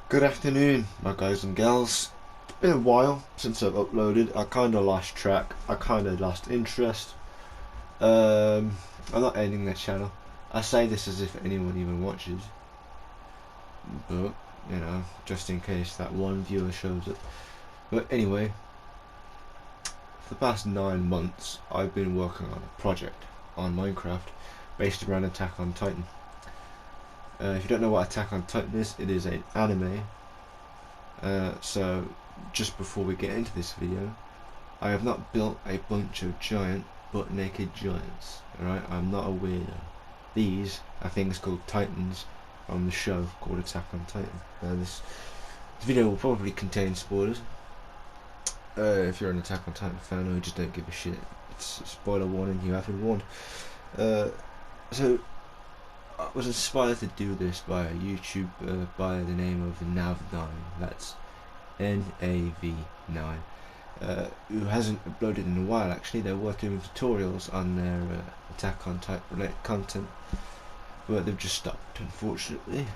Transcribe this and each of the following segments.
Good afternoon, my guys and girls. It's been a while since I've uploaded. I kind of lost track. I kind of lost interest. I'm not ending the channel. I say this as if anyone even watches, but just in case that one viewer shows up. But anyway, for the past 9 months, I've been working on a project on Minecraft based around Attack on Titan. If you don't know what Attack on Titan is, it is an anime. So just before we get into this video, I have not built a bunch of giant butt naked giants. Alright, I'm not a weirdo. These are things called Titans from the show called Attack on Titan. This video will probably contain spoilers. If you're an Attack on Titan fan or you just don't give a shit, it's a spoiler warning, you have been warned. So I was inspired to do this by a YouTuber by the name of Nav9. That's NAV9. Who hasn't uploaded in a while. Actually, they're working with tutorials on their Attack on Titan related content, but they've just stopped, unfortunately.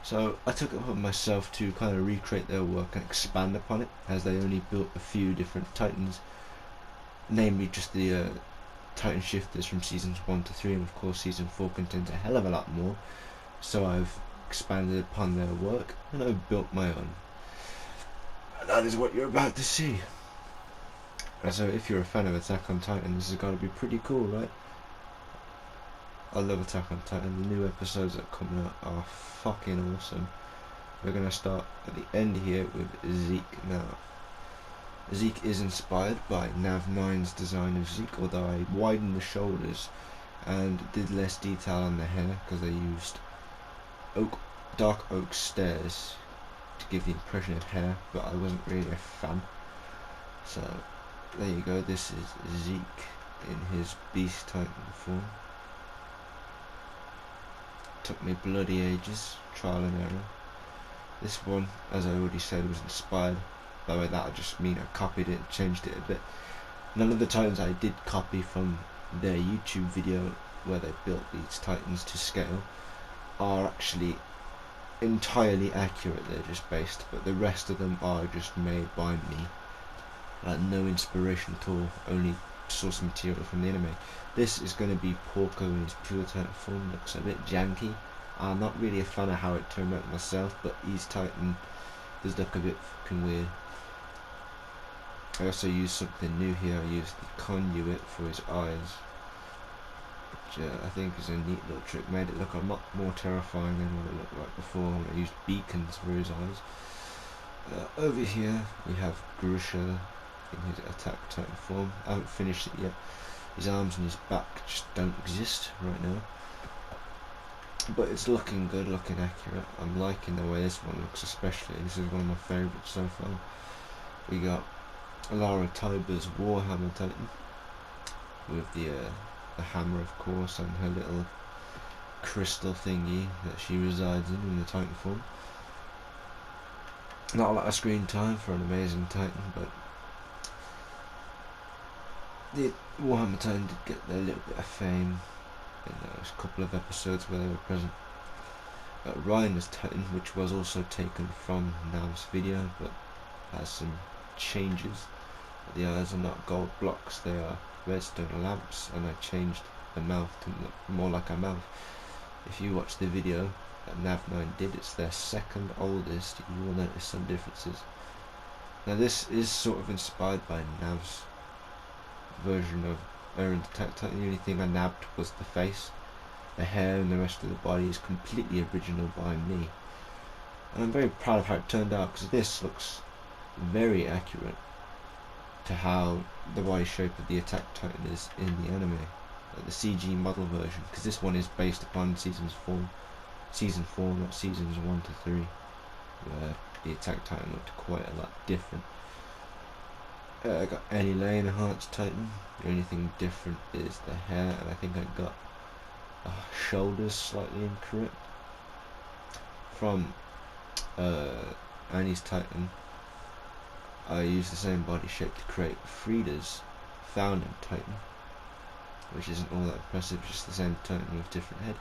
So I took it upon myself to kind of recreate their work and expand upon it, as they only built a few different Titans, namely just the Titan shifters from seasons 1 to 3, and of course season 4 contains a hell of a lot more. So I've expanded upon their work and I've built my own. And that is what you're about to see. And so if you're a fan of Attack on Titan, this has got to be pretty cool, right? I love Attack on Titan. The new episodes that are coming out are fucking awesome. We're going to start at the end here with Zeke now. Zeke is inspired by Nav9's design of Zeke, although I widened the shoulders and did less detail on the hair because I used dark oak stairs to give the impression of hair, but I wasn't really a fan. So there you go, this is Zeke in his Beast Titan form. Took me bloody ages, trial and error. This one, as I already said, was inspired. By that I just mean I copied it and changed it a bit. None of the Titans I did copy from their YouTube video where they built these Titans to scale are actually entirely accurate. They're just based, but the rest of them are just made by me. No inspiration at all, only source material from the anime. This is going to be Porco in his pure Titan form. Looks a bit janky. I'm not really a fan of how it turned out myself, but his Titan does look a bit fucking weird. I also used something new here. I used the conduit for his eyes, which I think is a neat little trick. Made it look a lot more terrifying than what it looked like before. I used beacons for his eyes. Over here we have Grusha in his Attack Titan form. I haven't finished it yet. His arms and his back just don't exist right now, but it's looking good, looking accurate. I'm liking the way this one looks, especially. This is one of my favourites so far. We got Lara Tiber's Warhammer Titan with the hammer, of course, and her little crystal thingy that she resides in the Titan form. Not a lot of screen time for an amazing Titan, but the Warhammer Titan did get their little bit of fame in those couple of episodes where they were present. Ryan's Titan, which was also taken from Nav's video, but has some changes. The eyes are not gold blocks, they are redstone lamps, and I changed the mouth to look more like a mouth. If you watch the video that Nav9 did, it's their second oldest, you will notice some differences. Now this is sort of inspired by Nav's version of Iron Attack Titan. The only thing I nabbed was the face. The hair and the rest of the body is completely original by me. And I'm very proud of how it turned out, because this looks very accurate to how the body shape of the Attack Titan is in the anime, the CG model version, because this one is based upon season 4, not seasons 1 to 3, where the Attack Titan looked quite a lot different. I got Annie Lane Enhanced Titan. The only thing different is the hair, and I think I got shoulders slightly incorrect. From Annie's Titan, I used the same body shape to create Frida's Founding Titan, which isn't all that impressive, just the same Titan with different head,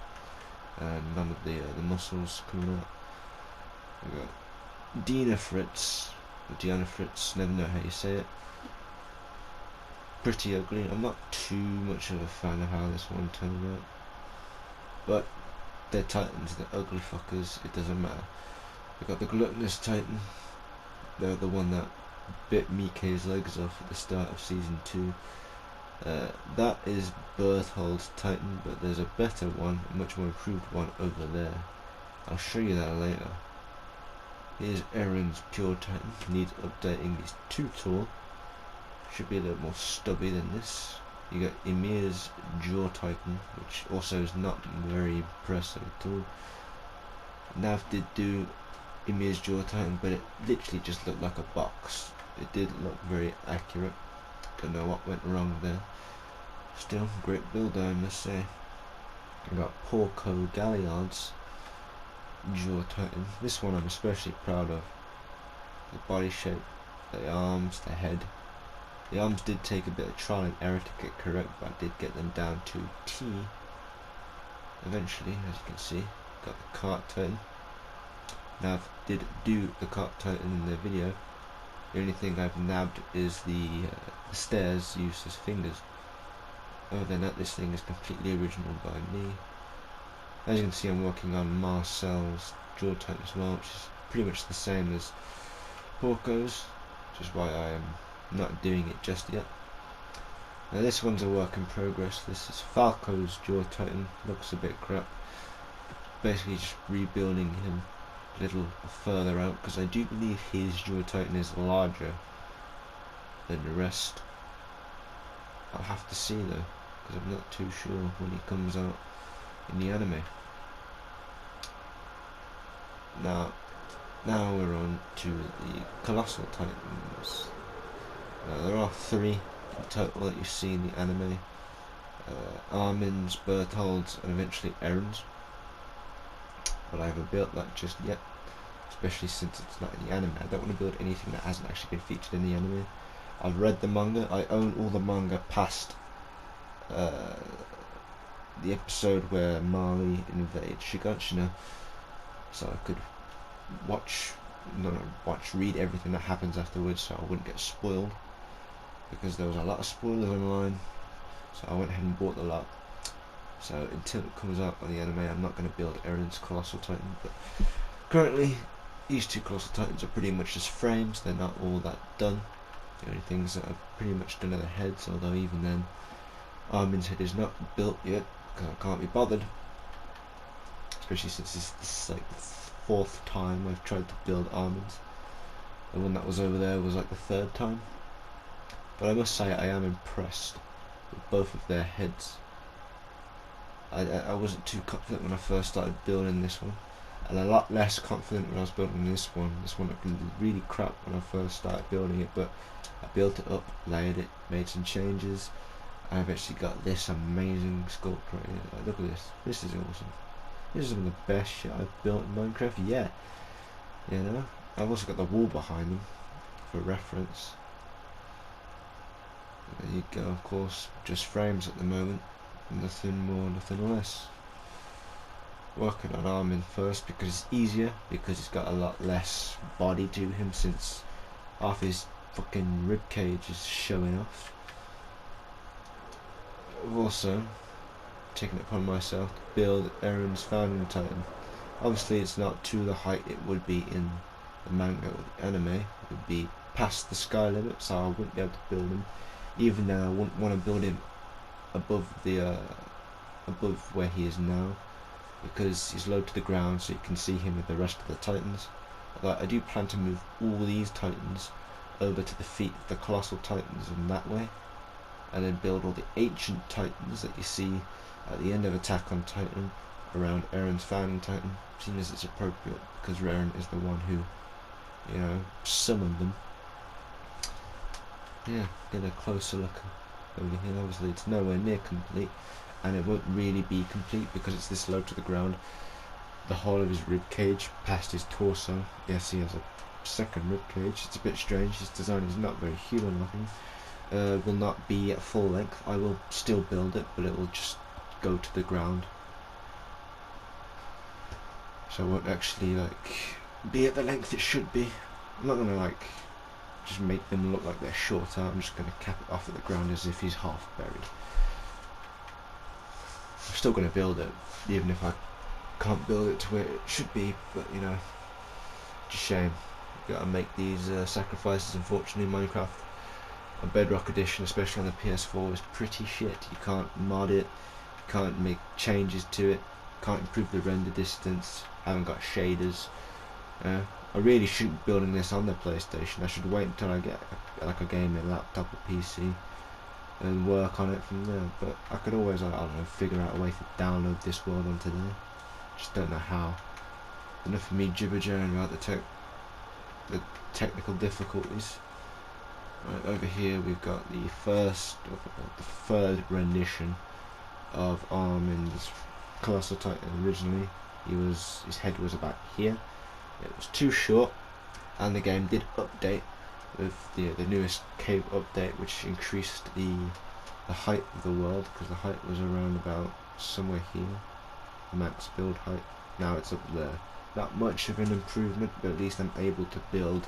and none of the muscles coming out. We got Dina Fritz, or Diana Fritz, never know how you say it. Pretty ugly. I'm not too much of a fan of how this one turned out, but they're Titans, they're ugly fuckers, it doesn't matter. We got the Gluttonous Titan. They're the one that bit Mike's legs off at the start of season 2. That is Berthold's Titan, but there's a better one, a much more improved one over there. I'll show you that later. Here's Aaron's Pure Titan. Needs updating. He's too tall. Should be a little more stubby than this. You got Emir's Jaw Titan, which also is not very impressive at all. Nav did do Emir's Jaw Titan, but it literally just looked like a box. It did look very accurate. Don't know what went wrong there. Still, great build, I must say. I got Porco Galliard's Jaw Titan. This one I'm especially proud of. The body shape, the arms, the head. The arms did take a bit of trial and error to get correct, but I did get them down to T eventually, as you can see. Got the Cart Titan. Nav did do the Cart Titan in the video. The only thing I've nabbed is the stairs used as fingers. Other than that, this thing is completely original by me. As you can see, I'm working on Marcel's Jaw Titan as well, which is pretty much the same as Porco's, which is why I am not doing it just yet. Now this one's a work in progress. This is Falco's Jaw Titan. Looks a bit crap. Basically just rebuilding him a little further out, because I do believe his Jaw Titan is larger than the rest. I'll have to see though, because I'm not too sure when he comes out in the anime. Now we're on to the Colossal Titans. Now there are 3 in total that you see in the anime. Armin's, Berthold's, and eventually Aaron's. But I haven't built that just yet, especially since it's not in the anime. I don't want to build anything that hasn't actually been featured in the anime. I've read the manga. I own all the manga past the episode where Marley invaded Shiganshina, so I could read everything that happens afterwards, so I wouldn't get spoiled, because there was a lot of spoilers online. So I went ahead and bought the lot. So until it comes out on the anime, I'm not going to build Aaron's Colossal Titan. But currently, these 2 Colossal Titans are pretty much just frames. They're not all that done. The only things that I've pretty much done are the heads, although even then, Armin's head is not built yet, because I can't be bothered. Especially since this is like the 4th time I've tried to build Armin's. The one that was over there was like the 3rd time. But I must say I am impressed with both of their heads. I wasn't too confident when I first started building this one, and a lot less confident when I was building this one. This one looked really crap when I first started building it, but I built it up, layered it, made some changes, and I've actually got this amazing sculpt right here. Like, look at this. This is awesome. This is some of the best shit I've built in Minecraft yet. You know? I've also got the wall behind them for reference. There you go, of course, just frames at the moment. Nothing more, nothing less. Working on Armin first because it's easier, because he's got a lot less body to him, since half his fucking rib cage is showing off. I've also taken it upon myself to build Aaron's Founding Titan. Obviously it's not to the height it would be in the manga or the anime. It would be past the sky limit, so I wouldn't be able to build him, even though I wouldn't want to build him above where he is now, because he's low to the ground, so you can see him with the rest of the Titans. Although I do plan to move all these Titans over to the feet of the Colossal Titans in that way, and then build all the ancient Titans that you see at the end of Attack on Titan around Aaron's Founding Titan, seeing as it's appropriate, because Aaron is the one who, you know, summoned them. Yeah, get a closer look over here. Obviously it's nowhere near complete, and it won't really be complete because it's this low to the ground. The whole of his rib cage past his torso, yes, he has a second rib cage. It's a bit strange. His design is not very human looking. Will not be at full length. I will still build it, but it will just go to the ground, so I won't actually like be at the length it should be. I'm not gonna like just make them look like they're shorter. I'm just gonna cap it off at the ground as if he's half buried. I'm still gonna build it, even if I can't build it to where it should be. But you know, it's a shame. You gotta make these sacrifices. Unfortunately, Minecraft on Bedrock Edition, especially on the PS4, is pretty shit. You can't mod it, you can't make changes to it, can't improve the render distance, haven't got shaders. I really shouldn't be building this on the PlayStation. I should wait until I get like a gaming laptop or PC and work on it from there. But I could always, I don't know, figure out a way to download this world onto there. Just don't know how. Enough of me jibber-jabbering about the technical difficulties. Right, over here we've got the third rendition of Armin's Colossal Titan. Originally, his head was about here. It was too short, and the game did update with the newest cave update, which increased the height of the world, because the height was around about somewhere here, max build height. Now it's up there. Not much of an improvement, but at least I'm able to build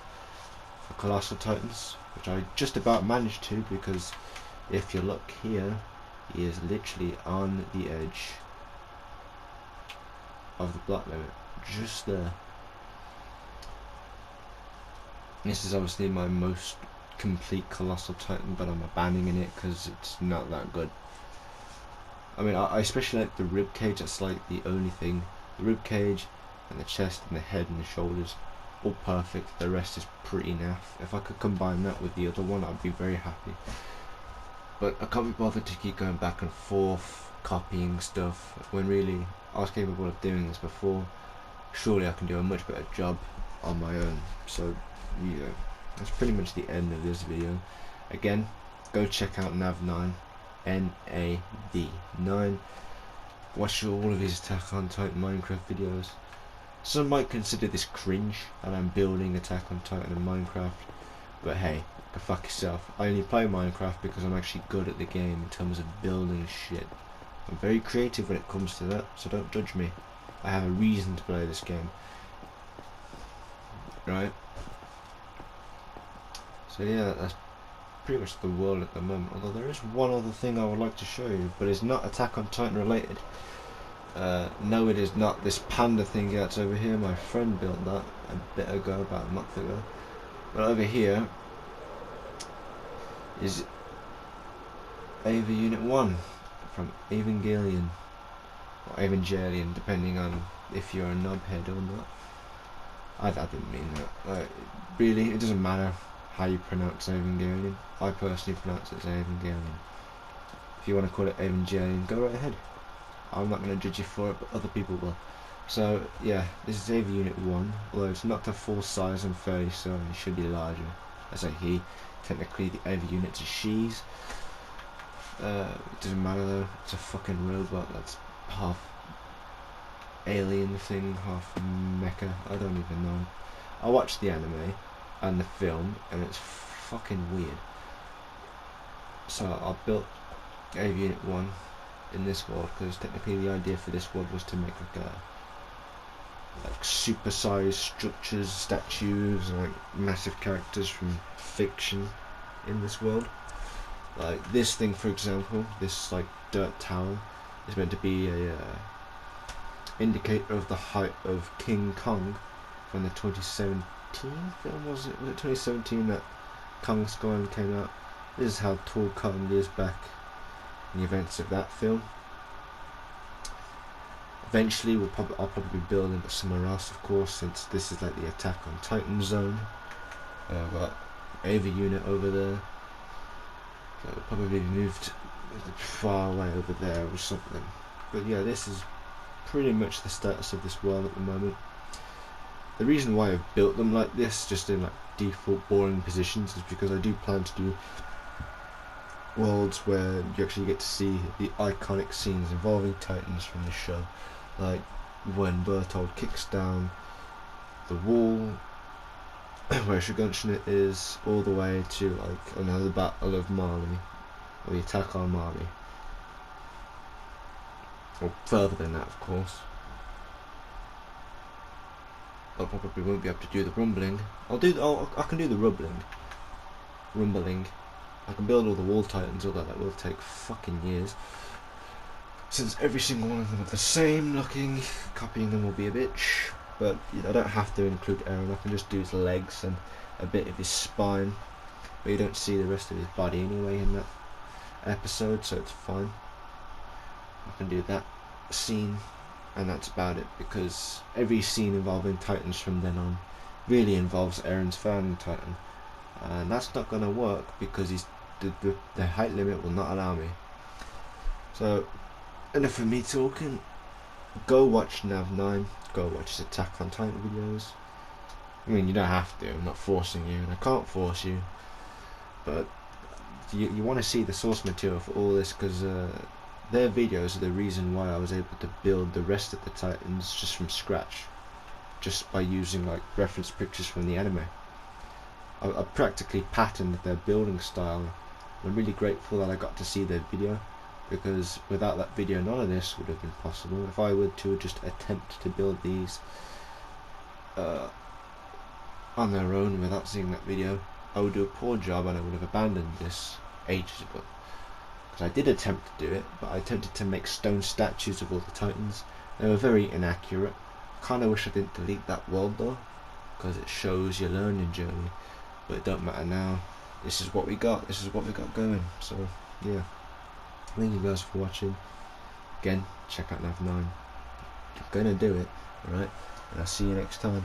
for Colossal Titans, which I just about managed to, because if you look here, he is literally on the edge of the block limit, just there. This is obviously my most complete Colossal Titan, but I'm abandoning it because it's not that good. I mean, I especially like the rib cage. That's like the only thing. The rib cage and the chest and the head and the shoulders, all perfect. The rest is pretty naff. If I could combine that with the other one, I'd be very happy. But I can't be bothered to keep going back and forth copying stuff when really I was capable of doing this before. Surely I can do a much better job on my own. So yeah, that's pretty much the end of this video. Again, go check out Nav9, N-A-V-9. Watch all of his Attack on Titan Minecraft videos. Some might consider this cringe, and I'm building Attack on Titan in Minecraft, but hey, go fuck yourself. I only play Minecraft because I'm actually good at the game in terms of building shit. I'm very creative when it comes to that, so don't judge me. I have a reason to play this game. Right? So yeah, that's pretty much the world at the moment. Although there is one other thing I would like to show you, but it's not Attack on Titan related. No, it is not this panda thing that's over here. My friend built that a bit ago, about a month ago. But over here is Ava Unit 1 from Evangelion, or Evangelion, depending on if you're a knobhead or not. I didn't mean that. Really, it doesn't matter how you pronounce Evangelion. I personally pronounce it as Evangelion. If you want to call it Evangelion, go right ahead. I'm not going to judge you for it, but other people will. So yeah, this is Ava Unit 1, although it's not the full size, I'm fairly certain it should be larger. I say he, technically the Ava Unit's a she's. It doesn't matter though, it's a fucking robot that's half alien thing, half mecha, I don't even know. I watched the anime and the film and it's fucking weird. So I built Ava Unit 1 in this world because technically the idea for this world was to make like super-sized structures, statues, and like massive characters from fiction in this world. Like this thing, for example, this like dirt tower is meant to be a indicator of the height of King Kong from the 2017 film. Was it 2017 that Kong Skull Island came out? This is how tall Kong is back in the events of that film. Eventually I'll probably be building it somewhere else, of course, since this is like the Attack on Titan zone. I've got Ava Unit over there, so it'll probably be moved far away over there or something. But yeah, this is pretty much the status of this world at the moment. The reason why I've built them like this, just in like default boring positions, is because I do plan to do worlds where you actually get to see the iconic scenes involving Titans from the show, like when Bertold kicks down the wall where Shogunshina is, all the way to like another battle of Mali, or the attack on Mali, or further than that, of course. I probably won't be able to do the rumbling. I can do the rumbling. I can build all the wall titans, although that will take fucking years. Since every single one of them are the same looking, copying them will be a bitch. But you know, I don't have to include Aaron. I can just do his legs and a bit of his spine. But you don't see the rest of his body anyway in that episode, so it's fine. I can do that scene, and that's about it, because every scene involving Titans from then on really involves Aaron's founding Titan, and that's not going to work because the height limit will not allow me. So enough of me talking. Go watch Nav9, go watch his Attack on Titan videos. I mean, you don't have to, I'm not forcing you, and I can't force you, but you want to see the source material for all this, because their videos are the reason why I was able to build the rest of the Titans just from scratch, just by using like reference pictures from the anime. I practically patterned their building style. I'm really grateful that I got to see their video, because without that video none of this would have been possible. If I were to just attempt to build these on their own without seeing that video, I would do a poor job and I would have abandoned this ages ago. I did attempt to do it, but I attempted to make stone statues of all the Titans. They were very inaccurate. Kinda wish I didn't delete that world though, because it shows your learning journey, but it don't matter now. This is what we got, going. So yeah, thank you guys for watching. Again, check out Nav9. I'm gonna do it, alright, and I'll see you next time.